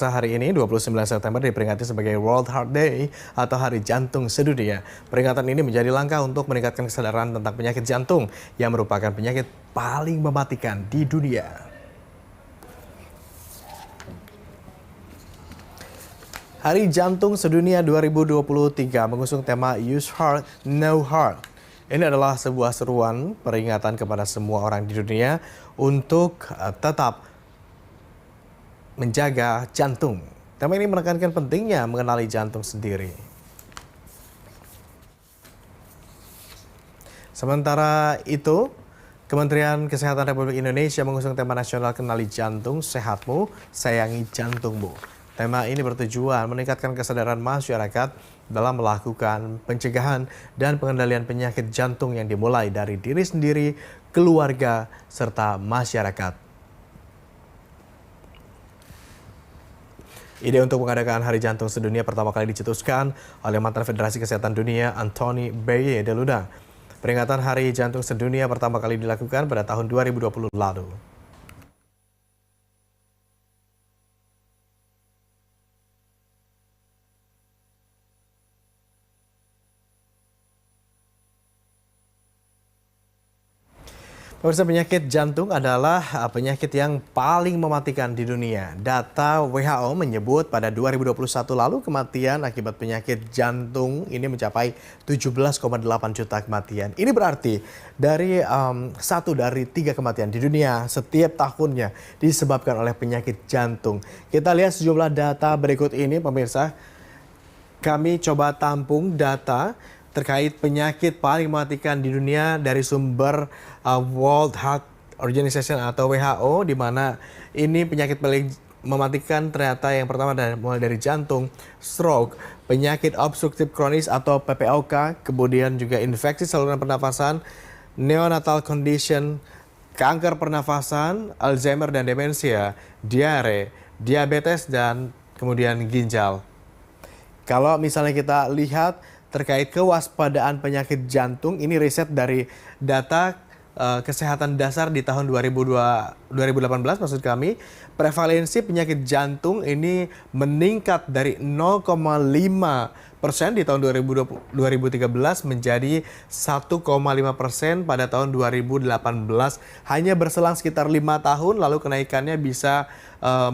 Hari ini 29 September diperingati sebagai World Heart Day atau Hari Jantung Sedunia. Peringatan ini menjadi langkah untuk meningkatkan kesadaran tentang penyakit jantung yang merupakan penyakit paling mematikan di dunia. Hari Jantung Sedunia 2023 mengusung tema Use Heart, No Heart. Ini adalah sebuah seruan peringatan kepada semua orang di dunia untuk tetap menjaga jantung. Tema ini menekankan pentingnya mengenali jantung sendiri. Sementara itu, Kementerian Kesehatan Republik Indonesia mengusung tema nasional Kenali Jantung, Sehatmu, Sayangi Jantungmu. Tema ini bertujuan meningkatkan kesadaran masyarakat dalam melakukan pencegahan dan pengendalian penyakit jantung yang dimulai dari diri sendiri, keluarga, serta masyarakat. Ide untuk mengadakan Hari Jantung Sedunia pertama kali dicetuskan oleh mantan Federasi Kesehatan Dunia Anthony Beye de Luna. Peringatan Hari Jantung Sedunia pertama kali dilakukan pada tahun 2020 lalu. Pemirsa, penyakit jantung adalah penyakit yang paling mematikan di dunia. Data WHO menyebut pada 2021 lalu kematian akibat penyakit jantung ini mencapai 17,8 juta kematian. Ini berarti dari 1 dari 3 kematian di dunia setiap tahunnya disebabkan oleh penyakit jantung. Kita lihat sejumlah data berikut ini, pemirsa. Kami coba tampung data terkait penyakit paling mematikan di dunia dari sumber World Health Organization atau WHO, di mana ini penyakit paling mematikan ternyata yang pertama mulai dari jantung, stroke, penyakit obstruktif kronis atau PPOK, kemudian juga infeksi saluran pernafasan, neonatal condition, kanker pernafasan, Alzheimer dan demensia, diare, diabetes, dan kemudian ginjal. Kalau misalnya kita lihat terkait kewaspadaan penyakit jantung, ini riset dari data kesehatan dasar di tahun 2018 maksud kami, prevalensi penyakit jantung ini meningkat dari 0,5% di tahun 2013 menjadi 1,5% pada tahun 2018. Hanya berselang sekitar 5 tahun, lalu kenaikannya bisa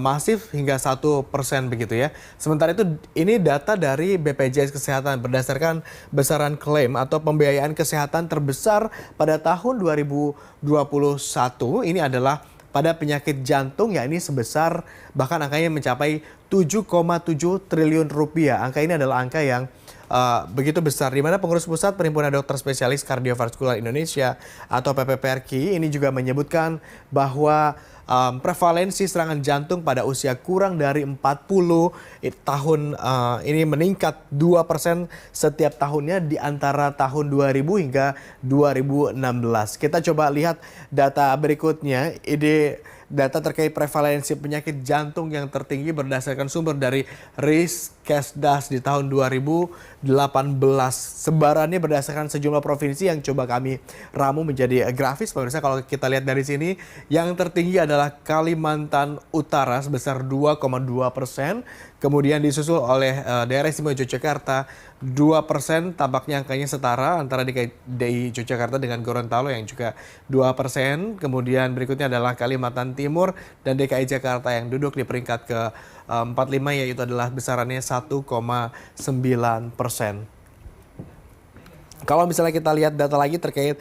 masif hingga 1% begitu ya. Sementara itu ini data dari BPJS Kesehatan berdasarkan besaran klaim atau pembiayaan kesehatan terbesar pada tahun 2021 ini adalah pada penyakit jantung, yakni sebesar bahkan angkanya mencapai 7,7 triliun rupiah. Angka ini adalah angka yang begitu besar, di mana pengurus pusat Perhimpunan Dokter Spesialis Kardiovaskular Indonesia atau PPPRKI ini juga menyebutkan bahwa prevalensi serangan jantung pada usia kurang dari 40 tahun ini meningkat 2% setiap tahunnya di antara tahun 2000 hingga 2016. Kita coba lihat data berikutnya. Ini data terkait prevalensi penyakit jantung yang tertinggi berdasarkan sumber dari Riskesdas di tahun 2018. Sebarannya berdasarkan sejumlah provinsi yang coba kami ramu menjadi grafis. Pemirsa, kalau kita lihat dari sini, yang tertinggi adalah Kalimantan Utara sebesar 2,2%. Kemudian disusul oleh daerah istimewa Yogyakarta 2%, tampaknya angkanya setara antara DKI Yogyakarta dengan Gorontalo yang juga 2%. Kemudian berikutnya adalah Kalimantan Timur dan DKI Jakarta yang duduk di peringkat ke 45, yaitu adalah besarannya 1,9%. Kalau misalnya kita lihat data lagi terkait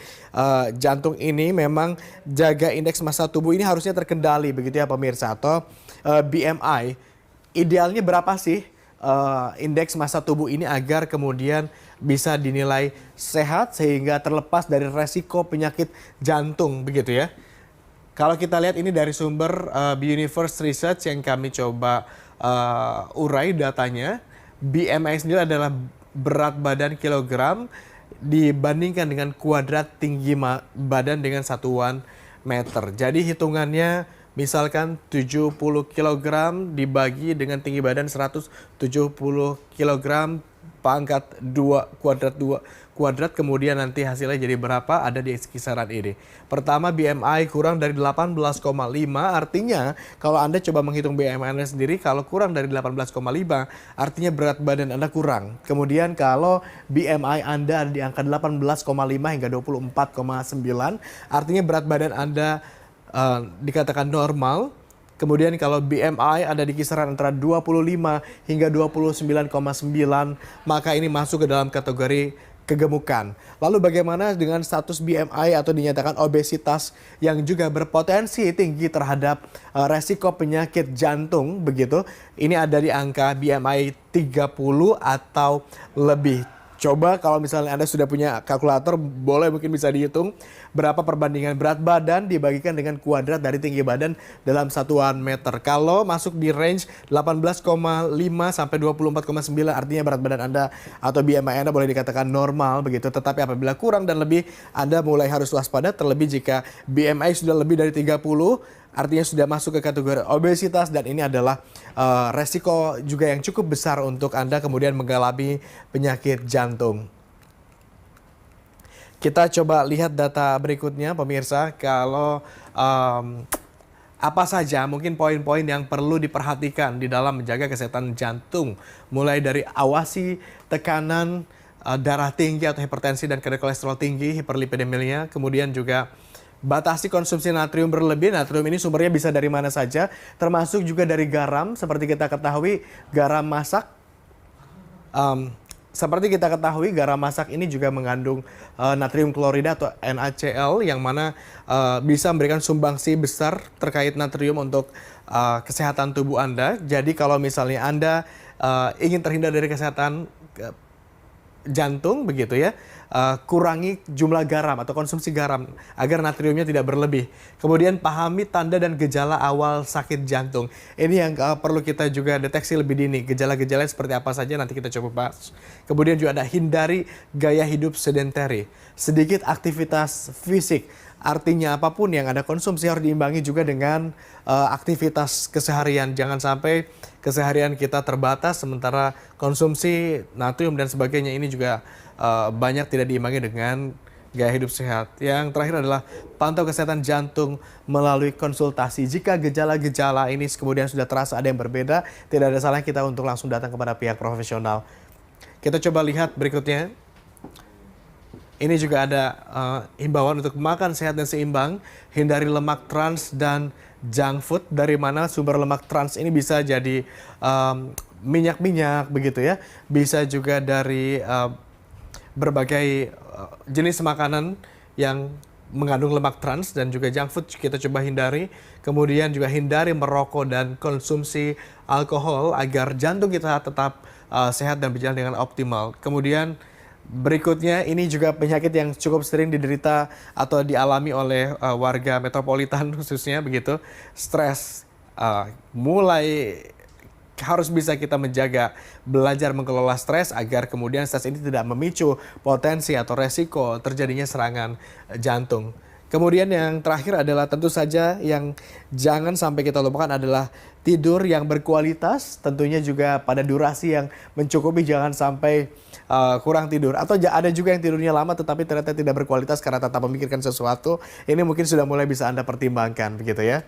jantung ini, memang jaga indeks massa tubuh ini harusnya terkendali begitu ya pemirsa, atau BMI. Idealnya berapa sih indeks massa tubuh ini agar kemudian bisa dinilai sehat sehingga terlepas dari resiko penyakit jantung begitu ya. Kalau kita lihat ini dari sumber Universe Research yang kami coba urai datanya, BMI sendiri adalah berat badan kilogram dibandingkan dengan kuadrat tinggi badan dengan satuan meter. Jadi hitungannya misalkan 70 kg dibagi dengan tinggi badan 170 kg pangkat 2 kuadrat kemudian nanti hasilnya jadi berapa ada di kisaran ini. Pertama BMI kurang dari 18,5 artinya kalau Anda coba menghitung BMI Anda sendiri kalau kurang dari 18,5 artinya berat badan Anda kurang. Kemudian kalau BMI Anda ada di angka 18,5 hingga 24,9 artinya berat badan Anda dikatakan normal. Kemudian kalau BMI ada di kisaran antara 25 hingga 29,9, maka ini masuk ke dalam kategori kegemukan. Lalu bagaimana dengan status BMI atau dinyatakan obesitas yang juga berpotensi tinggi terhadap resiko penyakit jantung begitu. Ini ada di angka BMI 30 atau lebih. Coba kalau misalnya Anda sudah punya kalkulator, boleh mungkin bisa dihitung berapa perbandingan berat badan dibagikan dengan kuadrat dari tinggi badan dalam satuan meter. Kalau masuk di range 18,5 sampai 24,9 artinya berat badan Anda atau BMI Anda boleh dikatakan normal begitu. Tetapi apabila kurang dan lebih, Anda mulai harus waspada terlebih jika BMI sudah lebih dari 30 artinya sudah masuk ke kategori obesitas dan ini adalah resiko juga yang cukup besar untuk Anda kemudian mengalami penyakit jantung. Kita coba lihat data berikutnya pemirsa, kalau apa saja mungkin poin-poin yang perlu diperhatikan di dalam menjaga kesehatan jantung. Mulai dari awasi tekanan darah tinggi atau hipertensi dan kadar kolesterol tinggi, hiperlipidemia, kemudian juga batasi konsumsi natrium berlebih. Natrium ini sumbernya bisa dari mana saja, termasuk juga dari garam. Seperti kita ketahui, garam masak. Seperti kita ketahui, garam masak ini juga mengandung natrium klorida atau NaCl yang mana bisa memberikan sumbangsi besar terkait natrium untuk kesehatan tubuh Anda. Jadi kalau misalnya Anda ingin terhindar dari kesehatan jantung begitu ya, kurangi jumlah garam atau konsumsi garam agar natriumnya tidak berlebih. Kemudian pahami tanda dan gejala awal sakit jantung. Ini yang perlu kita juga deteksi lebih dini. Gejala-gejala seperti apa saja nanti kita coba bahas. Kemudian juga ada hindari gaya hidup sedentary. Sedikit aktivitas fisik. Artinya apapun yang Anda konsumsi harus diimbangi juga dengan aktivitas keseharian. Jangan sampai keseharian kita terbatas sementara konsumsi natrium dan sebagainya ini juga banyak tidak diimbangi dengan gaya hidup sehat. Yang terakhir adalah pantau kesehatan jantung melalui konsultasi. Jika gejala-gejala ini kemudian sudah terasa ada yang berbeda, tidak ada salah kita untuk langsung datang kepada pihak profesional. Kita coba lihat berikutnya. Ini juga ada himbauan untuk makan sehat dan seimbang, hindari lemak trans dan junk food. Dari mana sumber lemak trans ini bisa jadi minyak-minyak begitu ya. Bisa juga dari berbagai jenis makanan yang mengandung lemak trans dan juga junk food kita coba hindari. Kemudian juga hindari merokok dan konsumsi alkohol agar jantung kita tetap sehat dan berjalan dengan optimal. Kemudian berikutnya ini juga penyakit yang cukup sering diderita atau dialami oleh warga metropolitan khususnya begitu, stres. Mulai harus bisa kita menjaga, belajar mengelola stres agar kemudian stres ini tidak memicu potensi atau resiko terjadinya serangan jantung. Kemudian yang terakhir adalah tentu saja yang jangan sampai kita lupakan adalah tidur yang berkualitas, tentunya juga pada durasi yang mencukupi, jangan sampai kurang tidur. Atau ada juga yang tidurnya lama tetapi ternyata tidak berkualitas karena tetap memikirkan sesuatu. Ini mungkin sudah mulai bisa Anda pertimbangkan begitu ya.